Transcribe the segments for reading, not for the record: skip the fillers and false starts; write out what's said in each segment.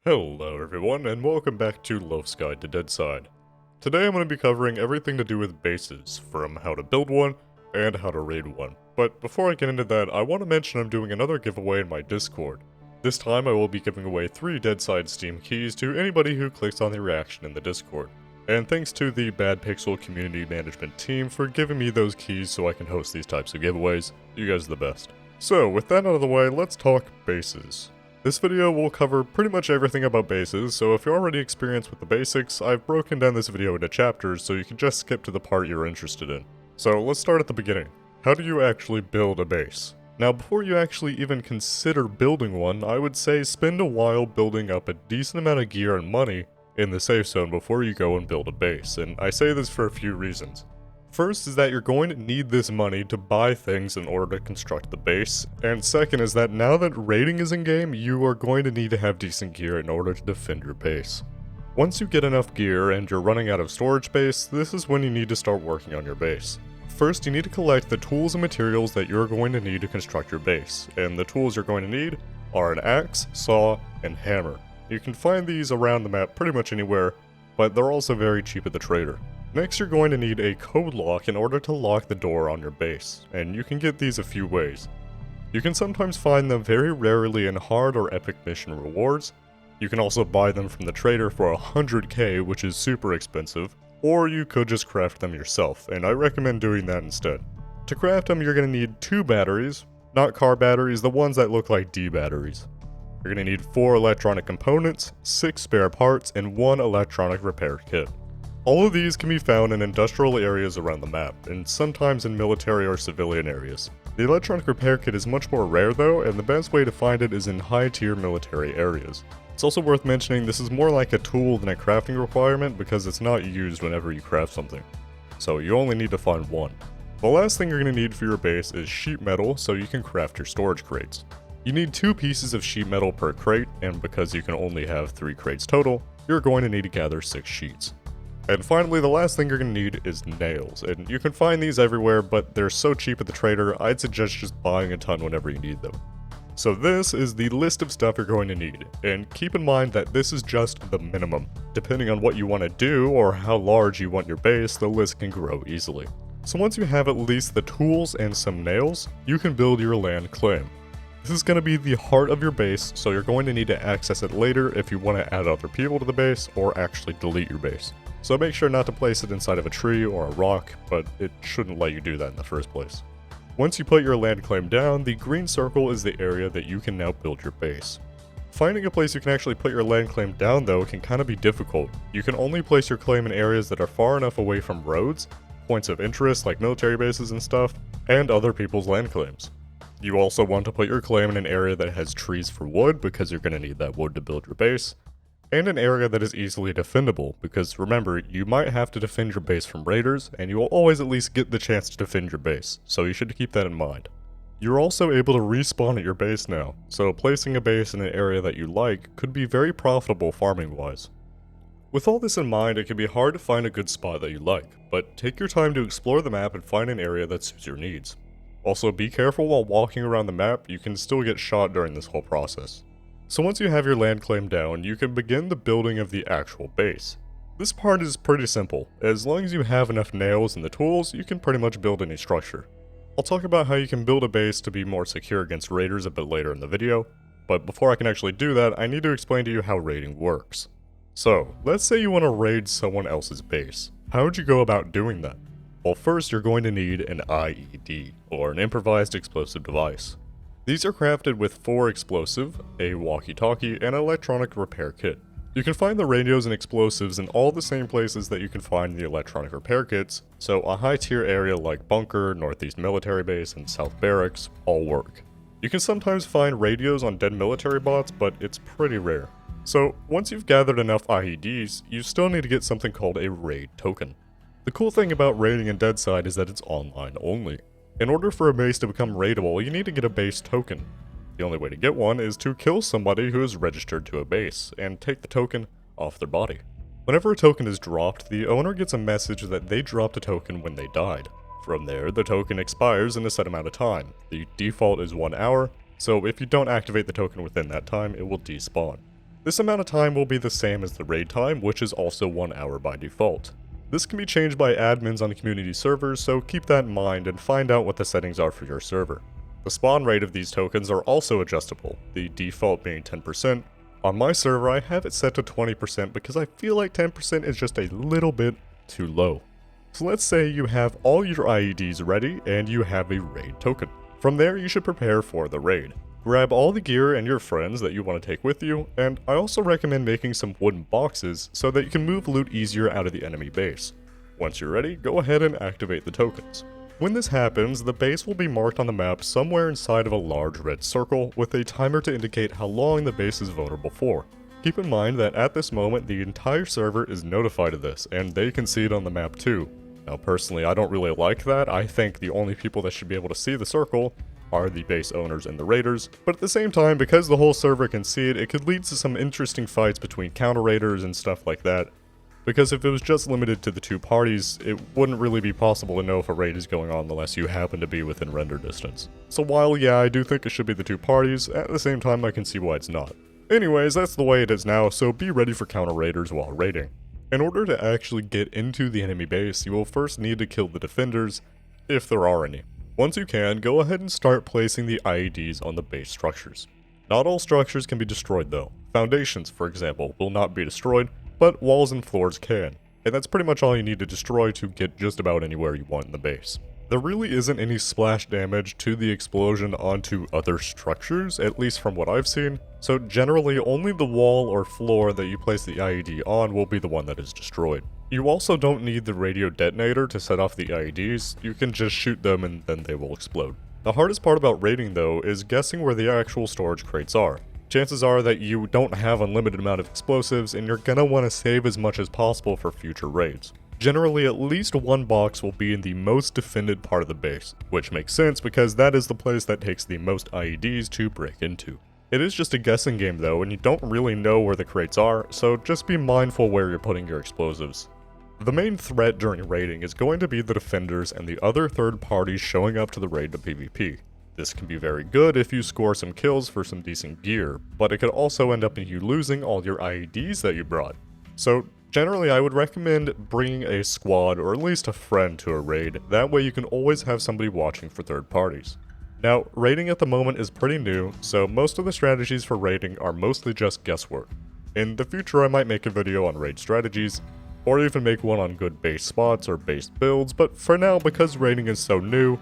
Hello everyone, and welcome back to Loaf's Guide to Deadside. Today I'm going to be covering everything to do with bases, from how to build one, and how to raid one. But before I get into that, I want to mention I'm doing another giveaway in my Discord. This time I will be giving away 3 Deadside Steam keys to anybody who clicks on the reaction in the Discord. And thanks to the Bad Pixel community management team for giving me those keys so I can host these types of giveaways. You guys are the best. So, with that out of the way, let's talk bases. This video will cover pretty much everything about bases, so if you're already experienced with the basics, I've broken down this video into chapters so you can just skip to the part you're interested in. So let's start at the beginning. How do you actually build a base? Now before you actually even consider building one, I would say spend a while building up a decent amount of gear and money in the safe zone before you go and build a base, and I say this for a few reasons. First is that you're going to need this money to buy things in order to construct the base, and second is that now that raiding is in game, you are going to need to have decent gear in order to defend your base. Once you get enough gear and you're running out of storage space, this is when you need to start working on your base. First, you need to collect the tools and materials that you're going to need to construct your base, and the tools you're going to need are an axe, saw, and hammer. You can find these around the map pretty much anywhere, but they're also very cheap at the trader. Next, you're going to need a code lock in order to lock the door on your base, and you can get these a few ways. You can sometimes find them very rarely in hard or epic mission rewards. You can also buy them from the trader for 100k, which is super expensive, or you could just craft them yourself, and I recommend doing that instead. To craft them, you're going to need 2 batteries, not car batteries, the ones that look like D batteries. You're going to need 4 electronic components, 6 spare parts, and 1 electronic repair kit. All of these can be found in industrial areas around the map, and sometimes in military or civilian areas. The electronic repair kit is much more rare though, and the best way to find it is in high-tier military areas. It's also worth mentioning this is more like a tool than a crafting requirement because it's not used whenever you craft something. So you only need to find 1. The last thing you're going to need for your base is sheet metal so you can craft your storage crates. You need 2 pieces of sheet metal per crate, and because you can only have 3 crates total, you're going to need to gather 6 sheets. And finally, the last thing you're going to need is nails, and you can find these everywhere, but they're so cheap at the trader, I'd suggest just buying a ton whenever you need them. So this is the list of stuff you're going to need, and keep in mind that this is just the minimum. Depending on what you want to do or how large you want your base, the list can grow easily. So once you have at least the tools and some nails, you can build your land claim. This is going to be the heart of your base, so you're going to need to access it later if you want to add other people to the base or actually delete your base. So make sure not to place it inside of a tree or a rock, but it shouldn't let you do that in the first place. Once you put your land claim down, the green circle is the area that you can now build your base. Finding a place you can actually put your land claim down though can kind of be difficult. You can only place your claim in areas that are far enough away from roads, points of interest like military bases and stuff, and other people's land claims. You also want to put your claim in an area that has trees for wood because you're going to need that wood to build your base, and an area that is easily defendable, because remember, you might have to defend your base from raiders, and you will always at least get the chance to defend your base, so you should keep that in mind. You're also able to respawn at your base now, so placing a base in an area that you like could be very profitable farming-wise. With all this in mind, it can be hard to find a good spot that you like, but take your time to explore the map and find an area that suits your needs. Also, be careful while walking around the map, you can still get shot during this whole process. So once you have your land claim down, you can begin the building of the actual base. This part is pretty simple. As long as you have enough nails and the tools, you can pretty much build any structure. I'll talk about how you can build a base to be more secure against raiders a bit later in the video, but before I can actually do that, I need to explain to you how raiding works. So, let's say you want to raid someone else's base. How would you go about doing that? Well, first you're going to need an IED, or an improvised explosive device. These are crafted with 4 explosive, a walkie-talkie, and an electronic repair kit. You can find the radios and explosives in all the same places that you can find the electronic repair kits, so a high-tier area like Bunker, Northeast Military Base, and South Barracks all work. You can sometimes find radios on dead military bots, but it's pretty rare. So, once you've gathered enough IEDs, you still need to get something called a raid token. The cool thing about raiding in Deadside is that it's online only. In order for a base to become raidable, you need to get a base token. The only way to get one is to kill somebody who is registered to a base, and take the token off their body. Whenever a token is dropped, the owner gets a message that they dropped a token when they died. From there, the token expires in a set amount of time. The default is 1 hour, so if you don't activate the token within that time, it will despawn. This amount of time will be the same as the raid time, which is also 1 hour by default. This can be changed by admins on community servers, so keep that in mind and find out what the settings are for your server. The spawn rate of these tokens are also adjustable, the default being 10%. On my server, I have it set to 20% because I feel like 10% is just a little bit too low. So let's say you have all your IEDs ready and you have a raid token. From there, you should prepare for the raid. Grab all the gear and your friends that you want to take with you, and I also recommend making some wooden boxes so that you can move loot easier out of the enemy base. Once you're ready, go ahead and activate the tokens. When this happens, the base will be marked on the map somewhere inside of a large red circle with a timer to indicate how long the base is vulnerable for. Keep in mind that at this moment, the entire server is notified of this, and they can see it on the map too. Now personally, I don't really like that. I think the only people that should be able to see the circle are the base owners and the raiders, but at the same time, because the whole server can see it, it could lead to some interesting fights between counter raiders and stuff like that. Because if it was just limited to the two parties, it wouldn't really be possible to know if a raid is going on unless you happen to be within render distance. So while yeah, I do think it should be the two parties, at the same time I can see why it's not. Anyways, that's the way it is now, so be ready for counter raiders while raiding. In order to actually get into the enemy base, you will first need to kill the defenders, if there are any. Once you can, go ahead and start placing the IEDs on the base structures. Not all structures can be destroyed though. Foundations, for example, will not be destroyed, but walls and floors can. And that's pretty much all you need to destroy to get just about anywhere you want in the base. There really isn't any splash damage to the explosion onto other structures, at least from what I've seen, so generally only the wall or floor that you place the IED on will be the one that is destroyed. You also don't need the radio detonator to set off the IEDs, you can just shoot them and then they will explode. The hardest part about raiding though is guessing where the actual storage crates are. Chances are that you don't have unlimited amount of explosives and you're gonna want to save as much as possible for future raids. Generally, at least one box will be in the most defended part of the base, which makes sense because that is the place that takes the most IEDs to break into. It is just a guessing game though, and you don't really know where the crates are, so just be mindful where you're putting your explosives. The main threat during raiding is going to be the defenders and the other third parties showing up to the raid to PvP. This can be very good if you score some kills for some decent gear, but it could also end up in you losing all your IEDs that you brought. So generally I would recommend bringing a squad or at least a friend to a raid, that way you can always have somebody watching for third parties. Now, raiding at the moment is pretty new, so most of the strategies for raiding are mostly just guesswork. In the future I might make a video on raid strategies, or even make one on good base spots or base builds, but for now, because raiding is so new,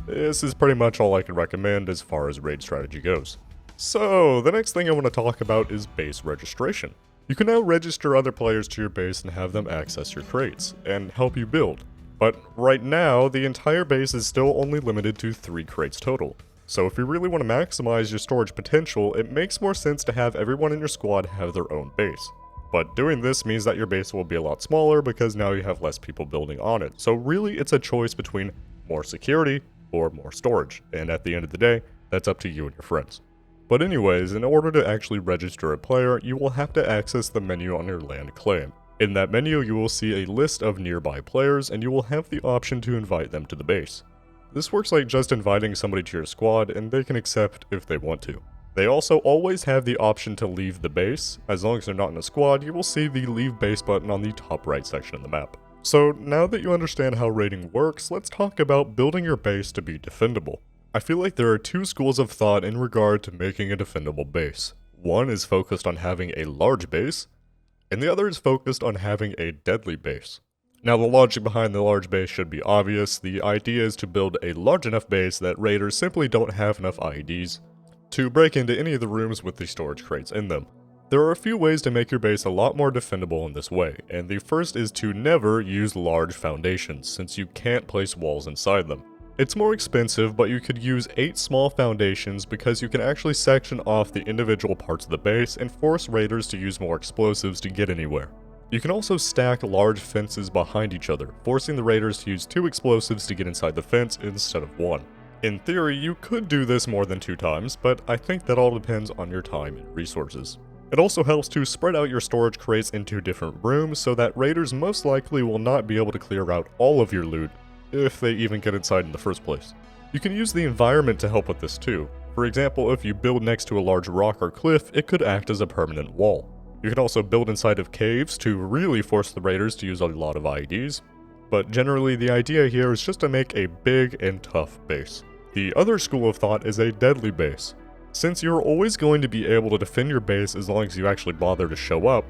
this is pretty much all I can recommend as far as raid strategy goes. So, the next thing I want to talk about is base registration. You can now register other players to your base and have them access your crates, and help you build. But right now, the entire base is still only limited to 3 crates total. So if you really want to maximize your storage potential, it makes more sense to have everyone in your squad have their own base. But doing this means that your base will be a lot smaller because now you have less people building on it. So really, it's a choice between more security or more storage, and at the end of the day, that's up to you and your friends. But anyways, in order to actually register a player, you will have to access the menu on your land claim. In that menu, you will see a list of nearby players, and you will have the option to invite them to the base. This works like just inviting somebody to your squad, and they can accept if they want to. They also always have the option to leave the base. As long as they're not in a squad, you will see the leave base button on the top right section of the map. So now that you understand how raiding works, let's talk about building your base to be defendable. I feel like there are 2 schools of thought in regard to making a defendable base. One is focused on having a large base, and the other is focused on having a deadly base. Now the logic behind the large base should be obvious. The idea is to build a large enough base that raiders simply don't have enough IEDs to break into any of the rooms with the storage crates in them. There are a few ways to make your base a lot more defendable in this way, and the first is to never use large foundations, since you can't place walls inside them. It's more expensive, but you could use 8 small foundations because you can actually section off the individual parts of the base and force raiders to use more explosives to get anywhere. You can also stack large fences behind each other, forcing the raiders to use 2 explosives to get inside the fence instead of 1. In theory, you could do this more than 2 times, but I think that all depends on your time and resources. It also helps to spread out your storage crates into different rooms so that raiders most likely will not be able to clear out all of your loot if they even get inside in the first place. You can use the environment to help with this too. For example, if you build next to a large rock or cliff, it could act as a permanent wall. You can also build inside of caves to really force the raiders to use a lot of IEDs, but generally the idea here is just to make a big and tough base. The other school of thought is a deadly base. Since you're always going to be able to defend your base as long as you actually bother to show up,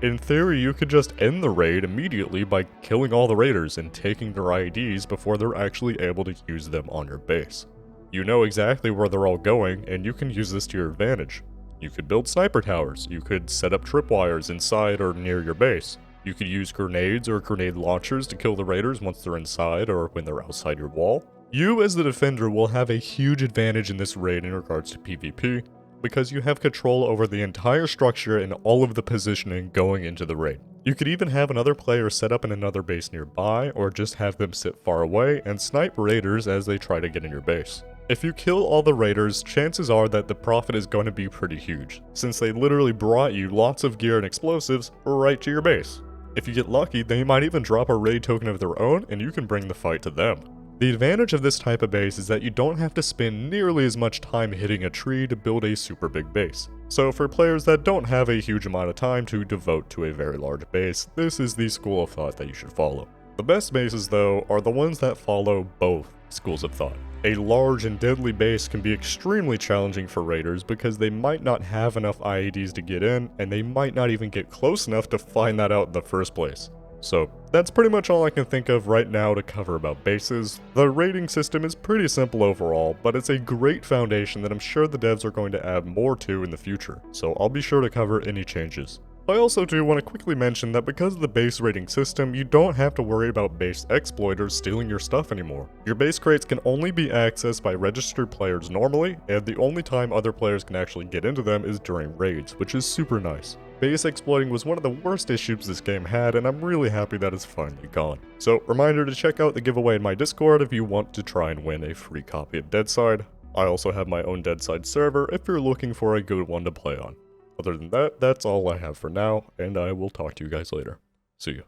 in theory you could just end the raid immediately by killing all the raiders and taking their IEDs before they're actually able to use them on your base. You know exactly where they're all going, and you can use this to your advantage. You could build sniper towers, you could set up tripwires inside or near your base. You could use grenades or grenade launchers to kill the raiders once they're inside or when they're outside your wall. You as the defender will have a huge advantage in this raid in regards to PvP, because you have control over the entire structure and all of the positioning going into the raid. You could even have another player set up in another base nearby, or just have them sit far away and snipe raiders as they try to get in your base. If you kill all the raiders, chances are that the profit is going to be pretty huge, since they literally brought you lots of gear and explosives right to your base. If you get lucky, they might even drop a raid token of their own and you can bring the fight to them. The advantage of this type of base is that you don't have to spend nearly as much time hitting a tree to build a super big base. So for players that don't have a huge amount of time to devote to a very large base, this is the school of thought that you should follow. The best bases though are the ones that follow both schools of thought. A large and deadly base can be extremely challenging for raiders because they might not have enough IEDs to get in, and they might not even get close enough to find that out in the first place. So that's pretty much all I can think of right now to cover about bases. The raiding system is pretty simple overall, but it's a great foundation that I'm sure the devs are going to add more to in the future, so I'll be sure to cover any changes. I also do want to quickly mention that because of the base rating system, you don't have to worry about base exploiters stealing your stuff anymore. Your base crates can only be accessed by registered players normally, and the only time other players can actually get into them is during raids, which is super nice. Base exploiting was one of the worst issues this game had, and I'm really happy that it's finally gone. So, reminder to check out the giveaway in my Discord if you want to try and win a free copy of Deadside. I also have my own Deadside server if you're looking for a good one to play on. Other than that, that's all I have for now, and I will talk to you guys later. See ya.